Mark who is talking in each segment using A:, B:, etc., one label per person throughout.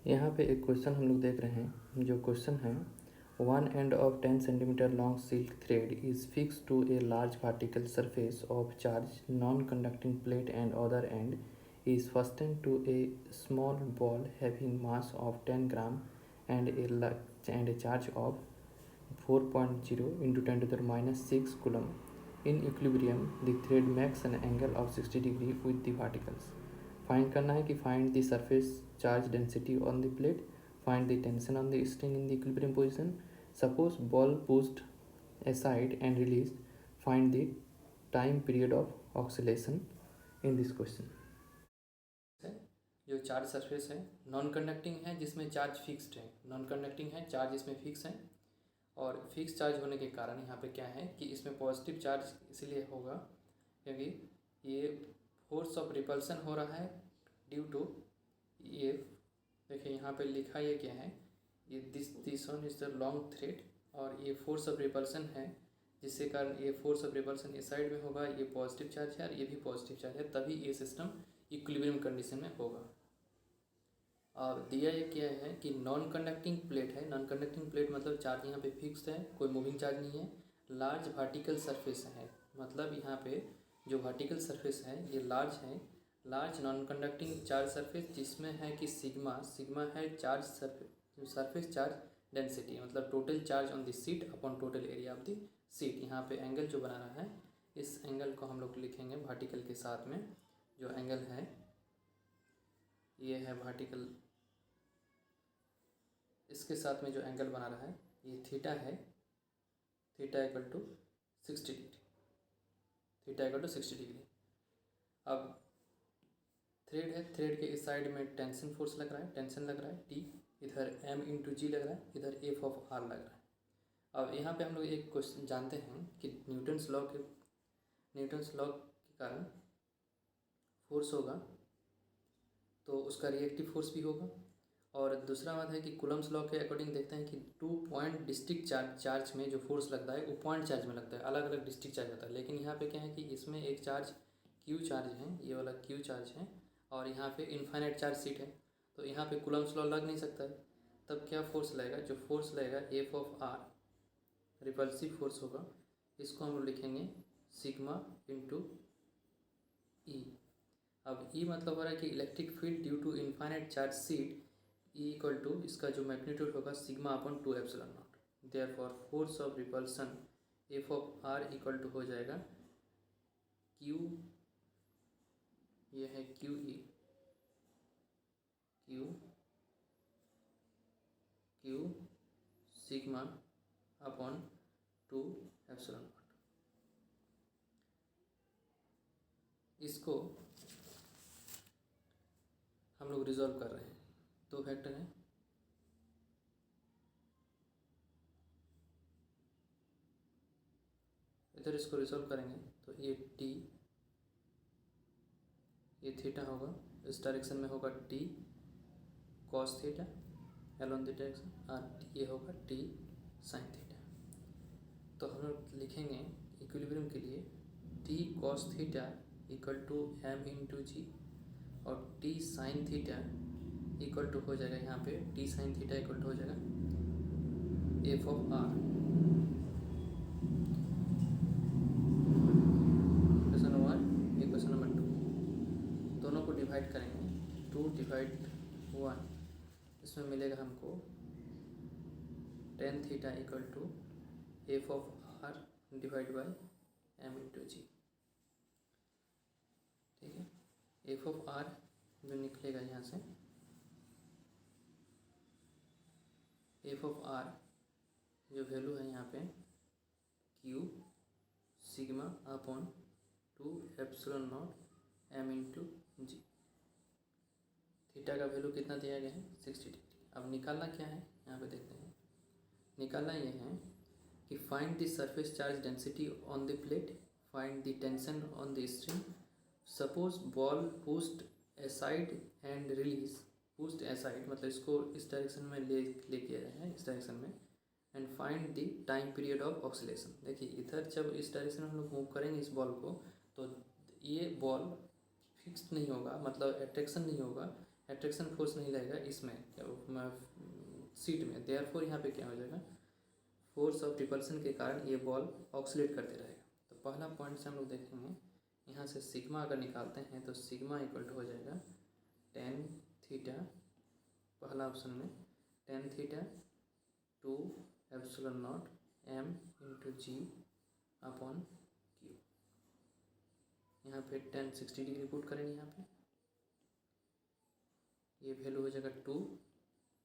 A: यहाँ पे एक क्वेश्चन हम लोग देख रहे हैं। जो क्वेश्चन है, one end of 10 centimetre long silk thread is fix to a large vertical surface of charge non conducting plate and other end is fastened to a small ball having mass of 10 gram and a charge of 4.0 into 10 to the minus 6 coulomb. In equilibrium, the thread makes an angle of 60 degree with the particles. Find करना है कि find the surface charge density on the plate, find the tension on the string in the equilibrium position, suppose ball pushed aside and released, find the time period of oscillation in this question. जो charge surface है non conducting है जिसमें charge fixed है, non conducting है charge इसमें fix है, और fix charge होने के कारण यहाँ पे क्या है कि इसमें पॉजिटिव चार्ज इसलिए होगा क्योंकि ये फोर्स ऑफ रिपल्सन हो रहा है ड्यू टू ये। देखिए यहाँ पे लिखा ये क्या है, ये this one is the long thread और ये फोर्स ऑफ रिपल्सन है, जिसके कारण ये फोर्स ऑफ रिपल्सन इस साइड में होगा, ये पॉजिटिव चार्ज है और ये भी पॉजिटिव चार्ज है, तभी ये सिस्टम इक्विलिब्रियम कंडीशन में होगा। और दिया ये क्या है कि नॉन कंडक्टिंग प्लेट है, नॉन कंडक्टिंग प्लेट मतलब चार्ज यहाँ पे फिक्स्ड है, कोई मूविंग चार्ज नहीं है, लार्ज वर्टिकल सरफेस है, मतलब यहाँ पे जो वर्टिकल सरफेस है ये लार्ज है, large non conducting charge surface जिसमें है कि सिग्मा सिग्मा है चार्ज सरफेस चार्ज डेंसिटी, मतलब total charge on the seat upon total area of the seat. यहाँ पे एंगल जो बना रहा है इस एंगल को हम लोग लिखेंगे वर्टिकल के साथ में, जो एंगल है ये है वर्टिकल, इसके साथ में जो एंगल बना रहा है ये थीटा है, theta equal to 60 degree, theta equal to 60 degree. अब थ्रेड है, थ्रेड के इस साइड में टेंशन फोर्स लग रहा है, टेंशन लग रहा है टी, इधर m इंटू जी लग रहा है, इधर एफ ऑफ आर लग रहा है। अब यहाँ पे हम लोग एक क्वेश्चन जानते हैं कि न्यूटन्स लॉ के कारण फोर्स होगा तो उसका रिएक्टिव फोर्स भी होगा, और दूसरा बात है कि कूलम्स लॉ के अकॉर्डिंग देखते हैं कि 2 पॉइंट डिस्ट्रिक्ट चार्ज में जो फोर्स लगता है वो पॉइंट चार्ज में लगता है, अलग अलग डिस्ट्रिक्ट चार्ज होता है। लेकिन यहाँ पे क्या है कि इसमें एक चार्ज क्यू चार्ज है, ये वाला क्यू चार्ज है, और यहाँ पे इनफाइनाइट चार्ज सीट है, तो यहाँ पे कूलम्स लॉ लग नहीं सकता है। तब क्या फोर्स लगेगा, जो फोर्स लगेगा F of R repulsive force होगा, इसको हम लोग लिखेंगे सिग्मा इंटू ई। अब ई मतलब हो रहा है कि electric field due to infinite charge sheet, E equal to इसका जो मैग्नीट्यूड होगा sigma upon 2 epsilon nought, therefore force of repulsion F of R equal to हो जाएगा क्यू, ये है Q E, Q sigma upon 2 epsilon nought. इसको हम लोग रिजॉल्व कर रहे हैं, दो फैक्टर हैं, इधर इसको रिजॉल्व करेंगे तो ये टी, ये थीटा होगा, इस डायरेक्शन में होगा T cos theta L on the direction, और ये होगा टी साइन थीटा। तो हम लोग लिखेंगे इक्विलिब्रियम के लिए T cos theta equal to M into G, और T sine theta equal to हो जाएगा, यहाँ पे T sine theta equal to हो जाएगा F of R. Question number 1, ये क्वेश्चन नंबर 2, दोनों को डिवाइड करेंगे, 2 डिवाइड 1, इसमें मिलेगा हमको tan theta equal to F of R divide by M into G. ठीक है, एफ ऑफ आर जो निकलेगा यहाँ से, एफ ऑफ आर जो वैल्यू है यहाँ पे Q sigma upon 2 epsilon not M into G. Theta का वैल्यू कितना दिया गया है 60 डिग्री। अब निकालना क्या है यहाँ पे देखते हैं, निकालना ये है कि find the surface charge density on the plate, find the tension on the string, suppose ball pushed aside and release, pushed aside मतलब इसको इस डायरेक्शन में लेके आए हैं, इस डायरेक्शन में, and find the time period of oscillation. देखिए इधर जब इस डायरेक्शन में हम लोग मूव करेंगे इस बॉल को, तो ये बॉल फिक्स्ड नहीं होगा, मतलब एट्रैक्शन नहीं होगा, एट्रैक्शन फोर्स नहीं लगेगा इसमें सीट में, देयरफॉर यहाँ पे क्या हो जाएगा, फोर्स ऑफ रिपल्सन के कारण ये बॉल ऑक्सीलेट करते रहेगा। तो पहला पॉइंट से हम लोग देखेंगे, यहाँ से सिग्मा अगर निकालते हैं तो सिग्मा इक्वल टू हो जाएगा टेन थीटा, पहला ऑप्शन में tan theta to epsilon not M into G upon Q. यहाँ पे 1060 डिग्री पुट करेंगे, यहाँ पे ये वैल्यू हो जाएगा 2,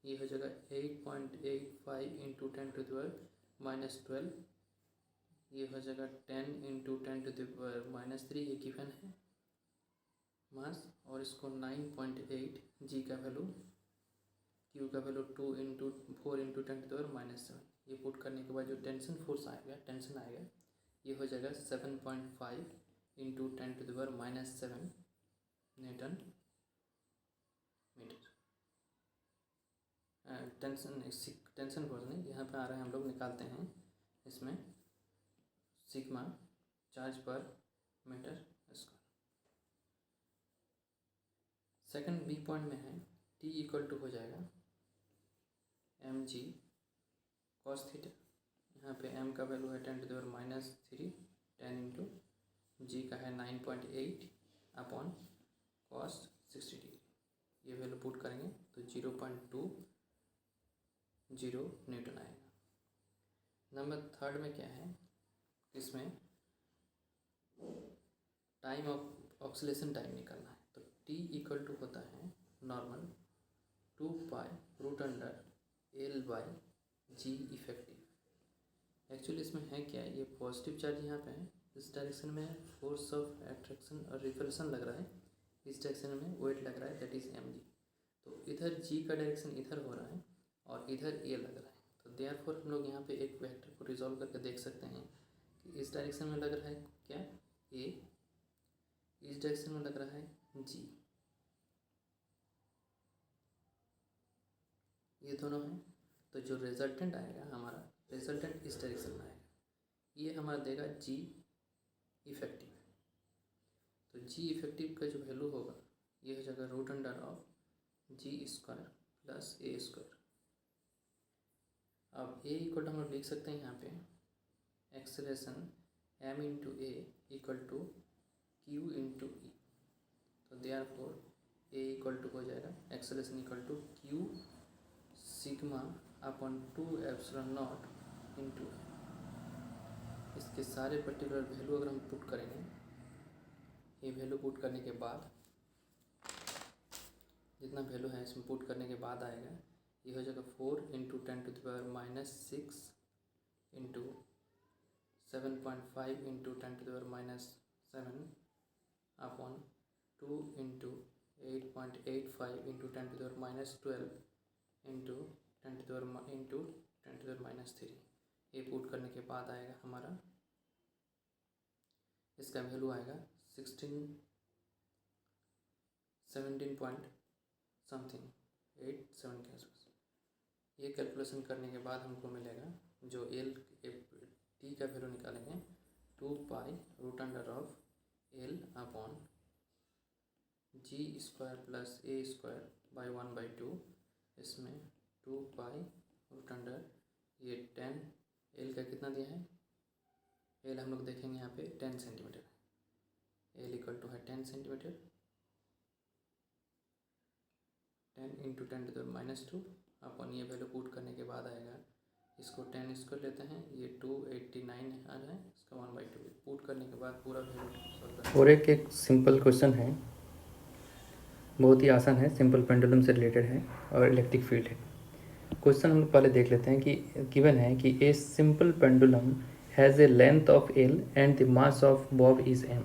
A: ये हो जाएगा 8.85 इंटू 10⁻⁻12, ये हो जाएगा 10 इंटू 10⁻⁻3, ये गिवन है मास, और इसको 9.8 जी का वैल्यू, क्यू का वैल्यू 2 इंटू 4 इंटू 10⁻⁻7, ये पुट करने के बाद जो टेंशन फोर्स आएगा, टेंशन आएगा, ये हो जाएगा 7.5 into 10⁻⁻7 newton metre. Tension force नहीं, यहाँ पे आ रहा है, हम लोग निकालते हैं इसमें sigma charge per metre square. Second B point में है टी इक्वल टू हो जाएगा एम जी कॉस थीटा, यहाँ पे एम का वैल्यू है 10⁻⁻3, 10 इंटू जी का है 9.8 अपॉन कॉस 60 डिग्री, ये वैल्यू पुट करेंगे तो 0.20 न्यूटन आएगा। नंबर थर्ड में क्या है, इसमें टाइम ऑफ ऑक्सीलेशन टाइम निकालना है, तो टी इक्वल टू होता है normal 2 pi root under L by G effective. Actually इसमें है क्या, ये पॉजिटिव चार्ज यहाँ पे है, इस डायरेक्शन में है, फोर्स ऑफ एट्रैक्शन और रिपल्सन लग रहा है, इस डायरेक्शन में वेट लग रहा है, दैट इज़ एम जी। तो इधर जी का डायरेक्शन इधर हो रहा है और इधर ए लग रहा है, तो देयरफॉर हम लोग यहाँ पे एक वेक्टर को रिजॉल्व करके देख सकते हैं कि इस डायरेक्शन में लग रहा है क्या, ए, इस डायरेक्शन में लग रहा है जी, ये दोनों हैं। तो जो रिजल्टेंट आएगा हमारा, रिजल्टेंट इस डायरेक्शन में आएगा, ये हमारा देगा जी इफेक्टिव। तो जी इफेक्टिव का जो वैल्यू होगा ये हो जाएगा root under of G square plus A square. अब ए इक्वल टू हम लोग लिख सकते हैं यहाँ पे acceleration M into A equal to Q into E, तो देयरफॉर ए इक्वल टू हो जाएगा acceleration equal to Q sigma upon 2 epsilon naught into, इसके सारे पर्टिकुलर वैल्यू अगर हम पुट करेंगे, ये वैल्यू पुट करने के बाद जितना वैल्यू है इसमें पुट करने के बाद आएगा, ये हो जाएगा 4 into 10⁻⁻6 into 7.5 into 10⁻⁻7 upon 2 into 8.85 into 10⁻⁻12 into 10⁻⁻3, ये पुट करने के बाद आएगा हमारा, इसका वैल्यू आएगा 17 पॉइंट समथिंग 87 के आसपास। ये कैलकुलेशन करने के बाद हमको मिलेगा जो एल टी का वैल्यू निकालेंगे 2 pi root under of L upon G square plus A square by 1/2, इसमें 2 पाई रूट अंडर ये 10, एल का कितना दिया है, एल हम लोग देखेंगे यहाँ पे 10 सेंटीमीटर है, एल इक्वल टू है 10 सेंटीमीटर, 10 इंटू 10⁻⁻2 अपन ये वैल्यू पुट करने के बाद आएगा, इसको 10 स्क्वायर लेते हैं, ये 289 आ रहा है, इसका 1/2 पुट करने के बाद पूरा वैल्यू सॉल्व करना। और एक सिंपल क्वेश्चन है, बहुत ही आसान है, सिंपल पेंडुलम से रिलेटेड है और इलेक्ट्रिक फील्ड है। क्वेश्चन हम लोग पहले देख लेते हैं कि गिवन है कि a simple pendulum has a length of L and the mass of bob is M.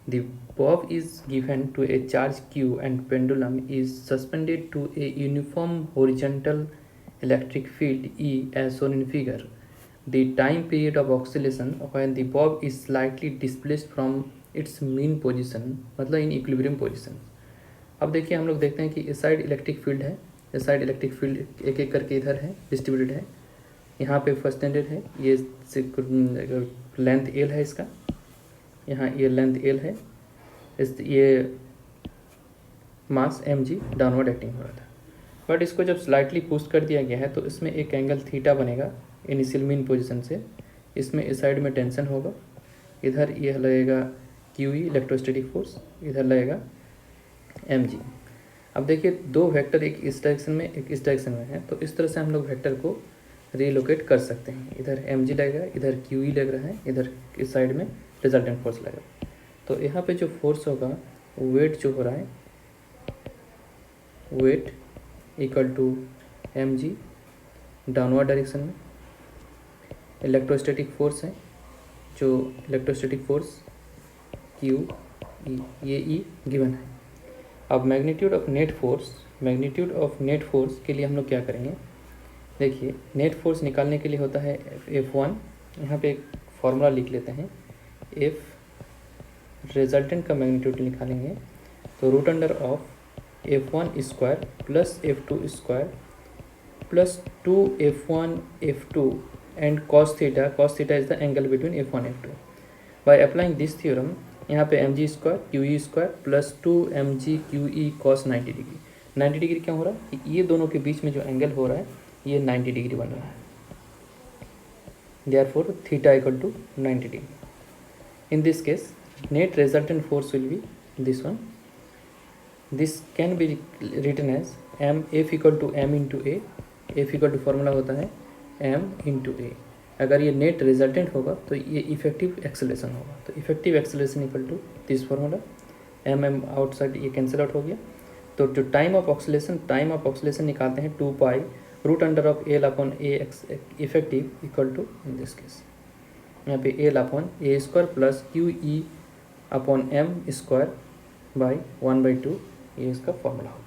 A: The bob is given to a charge q and pendulum is suspended to a uniform horizontal electric field E as shown in figure. The time period of oscillation when the bob is slightly displaced from its mean position, मतलब in equilibrium position. अब देखिए हम लोग देखते हैं कि इस side electric field है, इस साइड इलेक्ट्रिक फील्ड एक एक करके इधर है डिस्ट्रीब्यूटेड है, यहाँ पे फर्स्ट स्टैंडर्ड है, ये लेंथ एल है इसका, यहाँ ये लेंथ एल है, इस ये मास mg डाउनवर्ड एक्टिंग हो रहा था, बट इसको जब स्लाइटली पुश कर दिया गया है तो इसमें एक एंगल थीटा बनेगा इनिशियल मीन पोजीशन से। इसमें इस साइड में टेंशन होगा, इधर यह लगेगा QE इलेक्ट्रोस्टैटिक फोर्स, इधर लगेगा mg। अब देखिए दो वेक्टर एक इस डायरेक्शन में एक इस डायरेक्शन में है, तो इस तरह से हम लोग वेक्टर को रीलोकेट कर सकते हैं। इधर mg लगेगा, इधर QE लग रहा है, इधर इस साइड में रिजल्टेंट फोर्स लगेगा। तो यहाँ पे जो फोर्स होगा वेट जो हो रहा है, weight equal to mg downward direction में। इलेक्ट्रोस्टैटिक फोर्स है, जो इलेक्ट्रोस्टैटिक फोर्स QE ये E गिवन है। अब मैग्नीट्यूड ऑफ नेट फोर्स के लिए हम लोग क्या करेंगे, देखिए नेट फोर्स निकालने के लिए होता है F1। यहाँ पे एक फॉर्मूला लिख लेते हैं, F रिजल्टेंट का मैग्नीट्यूड निकालेंगे तो root under of F1 square plus F2 square plus 2F1 F2 and cos theta is the angle between F1 F2। By applying this theorem यहाँ पे mg square QE square plus 2mg QE cos 90 degree. 90 degree क्या हो रहा है कि ये दोनों के बीच में जो एंगल हो रहा है ये 90 डिग्री बन रहा है, therefore theta equal to 90 degree. In this case net resultant force will be this one. This can be written as F equal to m into ए। F इक्वल टू फॉर्मूला होता है m इंटू ए। अगर ये net resultant होगा तो ये effective acceleration होगा, तो effective acceleration equal to this formula. m outside ये कैंसिल आउट हो गया, तो जो टाइम ऑफ ऑक्सीलेशन निकालते हैं 2 pi root under of L upon A X effective equal to in this case यहाँ पे L upon A square plus QE upon m square by 1/2, ये इसका फॉर्मूला होगा।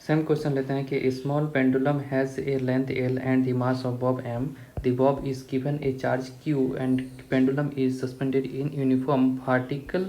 A: सेम क्वेश्चन लेते हैं कि small pendulum has a length L and the mass of Bob m। The Bob is given A charge Q and pendulum is suspended in uniform vertical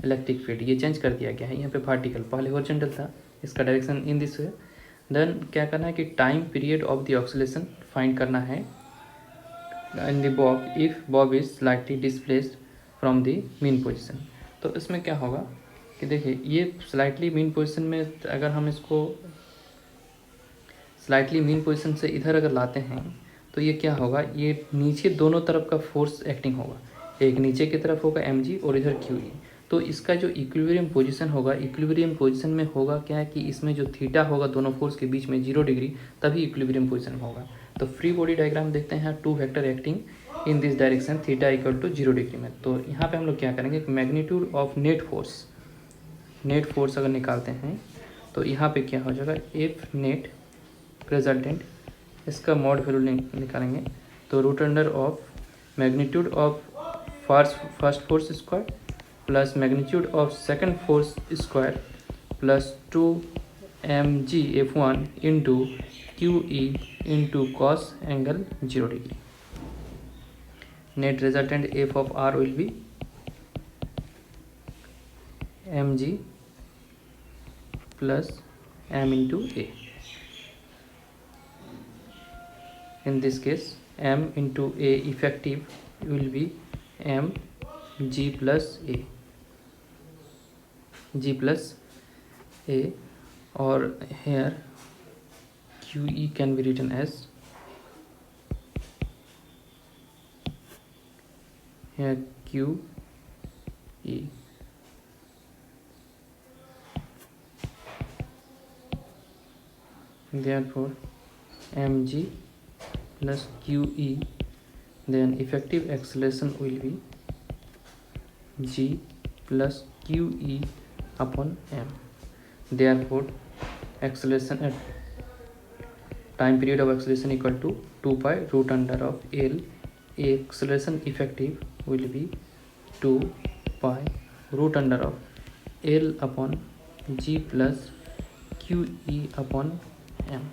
A: electric field. ये change कर दिया गया है, यहाँ पे वर्टिकल पहले हॉरिजॉन्टल था, इसका direction in this way. Then क्या करना है कि time period of the oscillation find करना है in the bob if bob is slightly displaced from the mean position. तो इसमें क्या होगा कि देखिए ये स्लाइटली मीन पोजिशन में अगर हम इसको स्लाइटली मीन पोजीशन से इधर अगर लाते हैं तो ये क्या होगा, ये नीचे दोनों तरफ का फोर्स एक्टिंग होगा, एक नीचे की तरफ होगा mg और इधर QE। तो इसका जो इक्विलिब्रियम पोजीशन होगा, इक्विलिब्रियम पोजीशन में होगा क्या है कि इसमें जो थीटा होगा दोनों फोर्स के बीच में 0 डिग्री, तभी इक्विलिब्रियम पोजीशन में होगा। तो फ्री बॉडी डायग्राम देखते हैं, two vector acting in this direction theta equal to 0 degree में। तो यहाँ पे हम लोग क्या करेंगे, मैग्नीट्यूड ऑफ नेट फोर्स अगर निकालते हैं तो यहाँ पे क्या हो जाएगा, F नेट रिजल्टेंट, इसका मॉड वैल्यू निकालेंगे तो root under of magnitude of first force square plus magnitude of second force square plus 2mg F1 into QE into cos angle 0 degree. Net resultant F of R will be mg plus m into a। In this case m into a effective will be mg plus a, or here QE can be written as here QE। Therefore mg plus QE, then effective acceleration will be g plus QE upon m। Therefore acceleration at time period of acceleration equal to 2 pi root under of L। acceleration effective will be 2 pi root under of L upon g plus QE upon m।